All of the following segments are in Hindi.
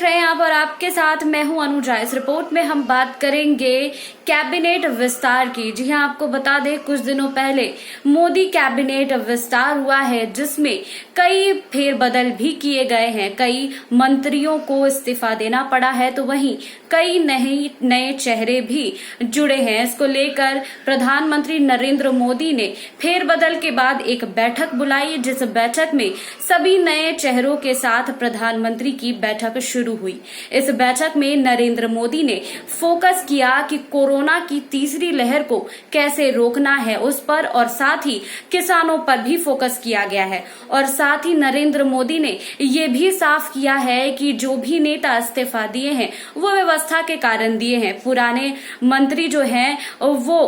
देख रहे हैं आप और आपके साथ मैं हूं अनुजा। इस रिपोर्ट में हम बात करेंगे कैबिनेट विस्तार की। जी हां, आपको बता दें कुछ दिनों पहले मोदी कैबिनेट विस्तार हुआ है, जिसमें कई फेरबदल भी किए गए हैं। कई मंत्रियों को इस्तीफा देना पड़ा है, तो वहीं कई नए चेहरे भी जुड़े हैं। इसको लेकर प्रधानमंत्री नरेंद्र मोदी ने फेरबदल के बाद एक बैठक बुलाई, जिस बैठक में सभी नए चेहरों के साथ प्रधानमंत्री की बैठक शुरू हुई। इस बैठक में नरेंद्र मोदी ने फोकस किया कि कोरोना की तीसरी लहर को कैसे रोकना है उस पर, और साथ ही किसानों पर भी फोकस किया गया है। और साथ ही नरेंद्र मोदी ने ये भी साफ किया है कि जो भी नेता इस्तीफा दिए हैं वो व्यवस्था के कारण दिए हैं। पुराने मंत्री जो हैं वो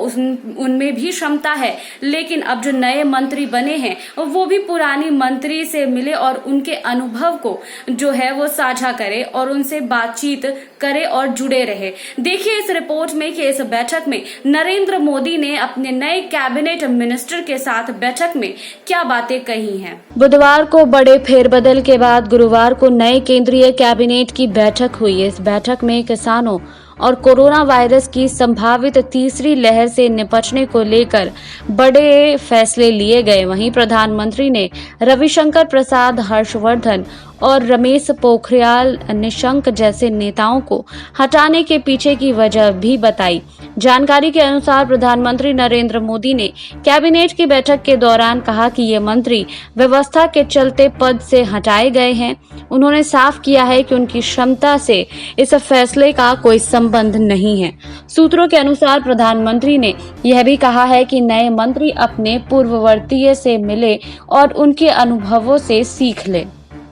उनमें भी क्षमता है, लेकिन अब जो नए मंत्री बने हैं वो भी पुरानी मंत्री से मिले और उनके अनुभव को जो है वो साझा करे और उनसे बातचीत करे और जुड़े रहे। देखिए इस रिपोर्ट में कि इस बैठक में नरेंद्र मोदी ने अपने नए कैबिनेट मिनिस्टर के साथ बैठक में क्या बातें कही हैं। बुधवार को बड़े फेरबदल के बाद गुरुवार को नए केंद्रीय कैबिनेट की बैठक हुई। इस बैठक में किसानों और कोरोना वायरस की संभावित तीसरी लहर से निपटने को लेकर बड़े फैसले लिए गए। वहीं प्रधानमंत्री ने रविशंकर प्रसाद, हर्षवर्धन और रमेश पोखरियाल निशंक जैसे नेताओं को हटाने के पीछे की वजह भी बताई। जानकारी के अनुसार प्रधानमंत्री नरेंद्र मोदी ने कैबिनेट की बैठक के दौरान कहा कि ये मंत्री व्यवस्था के चलते पद से हटाए गए हैं। उन्होंने साफ किया है कि उनकी क्षमता से इस फैसले का कोई संबंध नहीं है। सूत्रों के अनुसार प्रधानमंत्री ने यह भी कहा है कि नए मंत्री अपने पूर्ववर्तीय से मिले और उनके अनुभवों से सीख ले।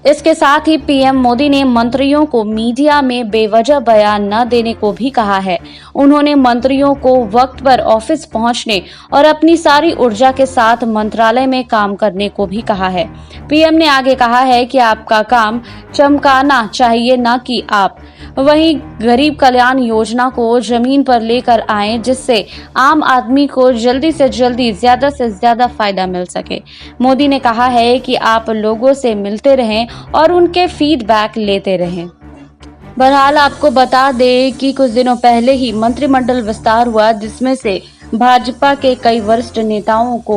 इसके साथ ही पीएम मोदी ने मंत्रियों को मीडिया में बेवजह बयान न देने को भी कहा है। उन्होंने मंत्रियों को वक्त पर ऑफिस पहुंचने और अपनी सारी ऊर्जा के साथ मंत्रालय में काम करने को भी कहा है। पीएम ने आगे कहा है कि आपका काम चमकाना चाहिए, न कि आप। वहीं गरीब कल्याण योजना को जमीन पर लेकर आए, जिससे आम आदमी को जल्दी से ज्यादा से ज्यादा फायदा मिल सके। मोदी ने कहा है कि आप लोगों से मिलते रहें और उनके फीडबैक लेते रहें। बहरहाल आपको बता दें कि कुछ दिनों पहले ही मंत्रिमंडल विस्तार हुआ, जिसमें से भाजपा के कई वरिष्ठ नेताओं को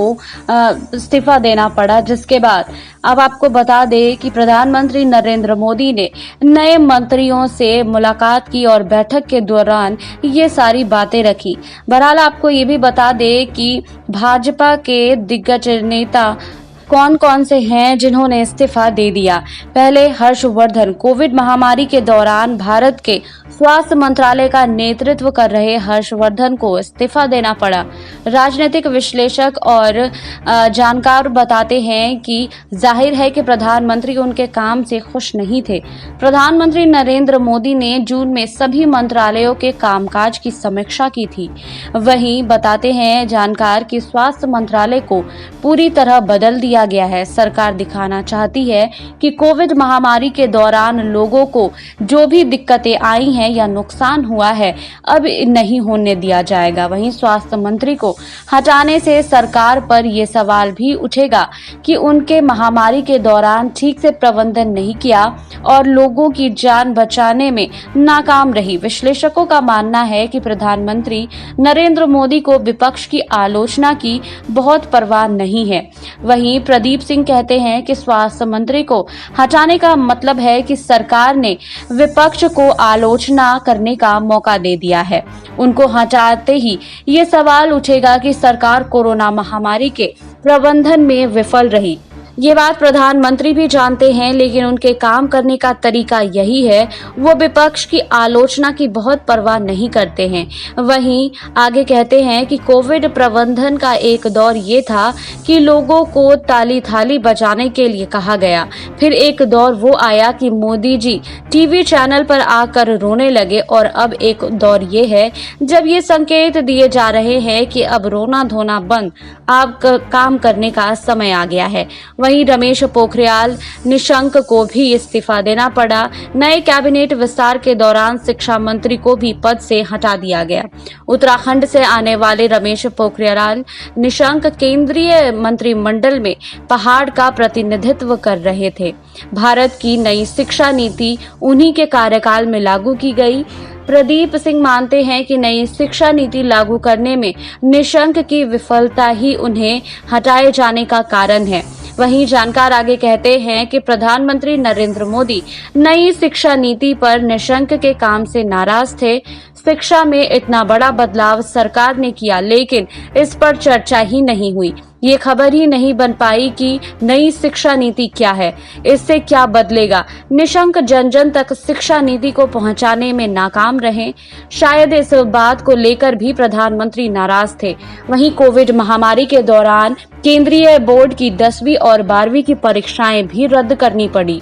इस्तीफा देना पड़ा, जिसके बाद अब आपको बता दें कि प्रधानमंत्री नरेंद्र मोदी ने नए मंत्रियों से मुलाकात की और बैठक के दौरान ये सारी बातें रखी। बहरहाल आपको ये भी बता दें कि भाजपा के दिग्गज नेता कौन कौन से हैं जिन्होंने इस्तीफा दे दिया। पहले हर्षवर्धन। कोविड महामारी के दौरान भारत के स्वास्थ्य मंत्रालय का नेतृत्व कर रहे हर्षवर्धन को इस्तीफा देना पड़ा। राजनीतिक विश्लेषक और जानकार बताते हैं कि जाहिर है कि प्रधानमंत्री उनके काम से खुश नहीं थे। प्रधानमंत्री नरेंद्र मोदी ने जून में सभी मंत्रालयों के कामकाज की समीक्षा की थी। वहीं बताते हैं जानकार कि स्वास्थ्य मंत्रालय को पूरी तरह बदल दिया गया है। सरकार दिखाना चाहती है कि कोविड महामारी के दौरान लोगों को जो भी दिक्कतें आई हैं या नुकसान हुआ है, अब नहीं होने दिया जाएगा। वहीं स्वास्थ्य मंत्री को हटाने से सरकार पर यह सवाल भी उठेगा कि उनके महामारी के दौरान ठीक से प्रबंधन नहीं किया और लोगों की जान बचाने में नाकाम रही। विश्लेषकों का मानना है कि प्रधानमंत्री नरेंद्र मोदी को विपक्ष की आलोचना की बहुत परवाह नहीं है। वहीं प्रदीप सिंह कहते हैं कि स्वास्थ्य मंत्री को हटाने का मतलब है कि सरकार ने विपक्ष को आलोचना करने का मौका दे दिया है। उनको हटाते ही ये सवाल उठेगा कि सरकार कोरोना महामारी के प्रबंधन में विफल रही। ये बात प्रधानमंत्री भी जानते हैं, लेकिन उनके काम करने का तरीका यही है। वो विपक्ष की आलोचना की बहुत परवाह नहीं करते हैं। वहीं आगे कहते हैं कि कोविड प्रबंधन का एक दौर ये था कि लोगों को ताली थाली बजाने के लिए कहा गया। फिर एक दौर वो आया कि मोदी जी टीवी चैनल पर आकर रोने लगे, और अब एक दौर ये है जब ये संकेत दिए जा रहे हैं कि अब रोना धोना बंद, अब काम करने का समय आ गया है। वहीं रमेश पोखरियाल निशंक को भी इस्तीफा देना पड़ा। नए कैबिनेट विस्तार के दौरान शिक्षा मंत्री को भी पद से हटा दिया गया। उत्तराखंड से आने वाले रमेश पोखरियाल निशंक केंद्रीय मंत्रिमंडल में पहाड़ का प्रतिनिधित्व कर रहे थे। भारत की नई शिक्षा नीति उन्हीं के कार्यकाल में लागू की गई। प्रदीप सिंह मानते हैं कि नई शिक्षा नीति लागू करने में निशंक की विफलता ही उन्हें हटाए जाने का कारण है। वहीं जानकार आगे कहते हैं कि प्रधानमंत्री नरेंद्र मोदी नई शिक्षा नीति पर निशंक के काम से नाराज थे। शिक्षा में इतना बड़ा बदलाव सरकार ने किया, लेकिन इस पर चर्चा ही नहीं हुई। ये खबर ही नहीं बन पाई कि नई शिक्षा नीति क्या है, इससे क्या बदलेगा। निशंक जन जन तक शिक्षा नीति को पहुंचाने में नाकाम रहे। शायद इस बात को लेकर भी प्रधानमंत्री नाराज थे। वहीं कोविड महामारी के दौरान केंद्रीय बोर्ड की 10वीं और 12वीं की परीक्षाएं भी रद्द करनी पड़ी।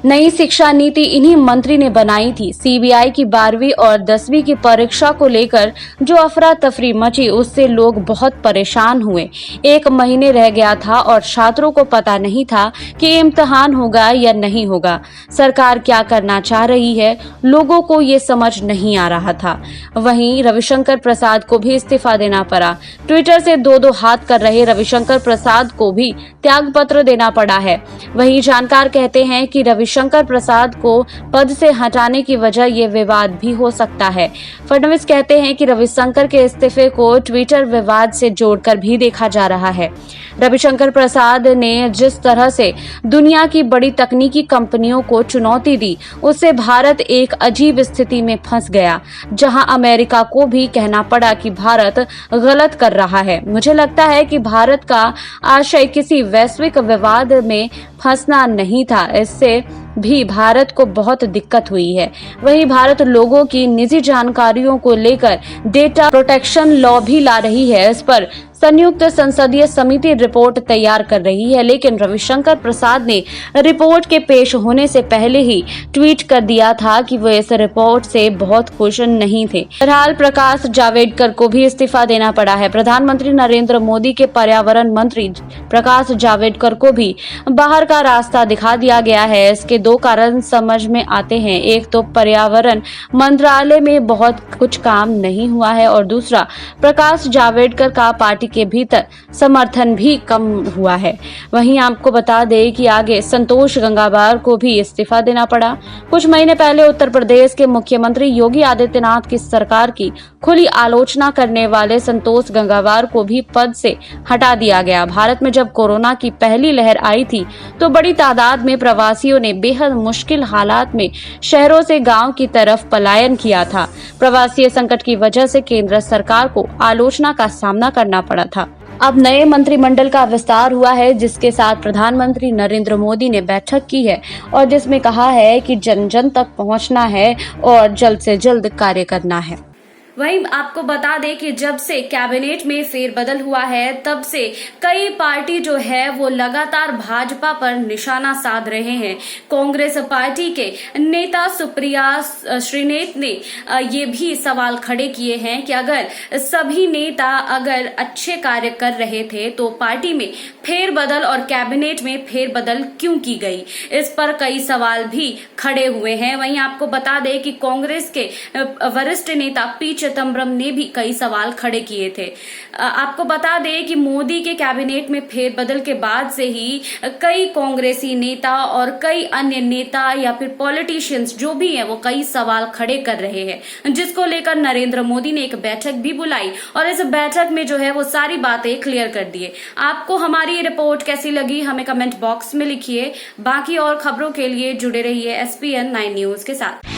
नई शिक्षा नीति इन्हीं मंत्री ने बनाई थी। सीबीआई की 12वीं और 10वीं की परीक्षा को लेकर जो अफरा तफरी मची, उससे लोग बहुत परेशान हुए। 1 महीने रह गया था और छात्रों को पता नहीं था कि इम्तिहान होगा या नहीं होगा। सरकार क्या करना चाह रही है, लोगों को ये समझ नहीं आ रहा था। वहीं रविशंकर प्रसाद को भी इस्तीफा देना पड़ा। ट्विटर से 2-2 हाथ कर रहे रविशंकर प्रसाद को भी त्यागपत्र देना पड़ा है। वहीं जानकार कहते हैं कि रविशंकर प्रसाद को पद से हटाने की वजह ये विवाद भी हो सकता है। फडणवीस कहते हैं कि रविशंकर के इस्तीफे को ट्विटर विवाद से जोड़कर भी देखा जा रहा है। रविशंकर प्रसाद ने जिस तरह से दुनिया की बड़ी तकनीकी कंपनियों को चुनौती दी, उससे भारत एक अजीब स्थिति में फंस गया, जहां अमेरिका को भी कहना पड़ा कि भारत गलत कर रहा है। मुझे लगता है कि भारत का आशय किसी वैश्विक विवाद में फंसना नहीं था। इससे भी भारत को बहुत दिक्कत हुई है। वहीं भारत लोगों की निजी जानकारियों को लेकर डेटा प्रोटेक्शन लॉ भी ला रही है। इस पर संयुक्त संसदीय समिति रिपोर्ट तैयार कर रही है, लेकिन रविशंकर प्रसाद ने रिपोर्ट के पेश होने से पहले ही ट्वीट कर दिया था कि वो इस रिपोर्ट से बहुत खुश नहीं थे। बहरहाल प्रकाश जावड़ेकर को भी इस्तीफा देना पड़ा है। प्रधानमंत्री नरेंद्र मोदी के पर्यावरण मंत्री प्रकाश जावड़ेकर को भी बाहर का रास्ता दिखा दिया गया है। इसके 2 कारण समझ में आते हैं। एक तो पर्यावरण मंत्रालय में बहुत कुछ काम नहीं हुआ है, और दूसरा प्रकाश जावड़ेकर का पार्टी के भीतर समर्थन भी कम हुआ है। वहीं आपको बता दें कि आगे संतोष गंगवार को भी इस्तीफा देना पड़ा। कुछ महीने पहले उत्तर प्रदेश के मुख्यमंत्री योगी आदित्यनाथ की सरकार की खुली आलोचना करने वाले संतोष गंगवार को भी पद से हटा दिया गया। भारत में जब कोरोना की पहली लहर आई थी, तो बड़ी तादाद में प्रवासियों ने बेहद मुश्किल हालात में शहरों से गांव की तरफ पलायन किया था। प्रवासी संकट की वजह से केंद्र सरकार को आलोचना का सामना करना पड़ा था। अब नए मंत्रिमंडल का विस्तार हुआ है, जिसके साथ प्रधानमंत्री नरेंद्र मोदी ने बैठक की है और जिसमें कहा है कि जन जन तक पहुंचना है और जल्द से जल्द कार्य करना है। वहीं आपको बता दें कि जब से कैबिनेट में फेरबदल हुआ है, तब से कई पार्टी जो है वो लगातार भाजपा पर निशाना साध रहे हैं। कांग्रेस पार्टी के नेता सुप्रिया श्रीनेत ने ये भी सवाल खड़े किए हैं कि अगर सभी नेता अगर अच्छे कार्य कर रहे थे, तो पार्टी में फेरबदल और कैबिनेट में फेरबदल क्यों की गई। इस पर कई सवाल भी खड़े हुए हैं। वहीं आपको बता दें कि कांग्रेस के वरिष्ठ नेता पी चिदम्बरम ने भी कई सवाल खड़े किए थे। आपको बता दें कि मोदी के कैबिनेट में फेरबदल के बाद से ही कई कांग्रेसी नेता और कई अन्य नेता या फिर पॉलिटिशियंस जो भी हैं, वो कई सवाल खड़े कर रहे हैं, जिसको लेकर नरेंद्र मोदी ने एक बैठक भी बुलाई और इस बैठक में जो है वो सारी बातें क्लियर कर दिए। आपको हमारी ये रिपोर्ट कैसी लगी, हमें कमेंट बॉक्स में लिखिए। बाकी और खबरों के लिए जुड़े रहिए SPN 9 न्यूज के साथ।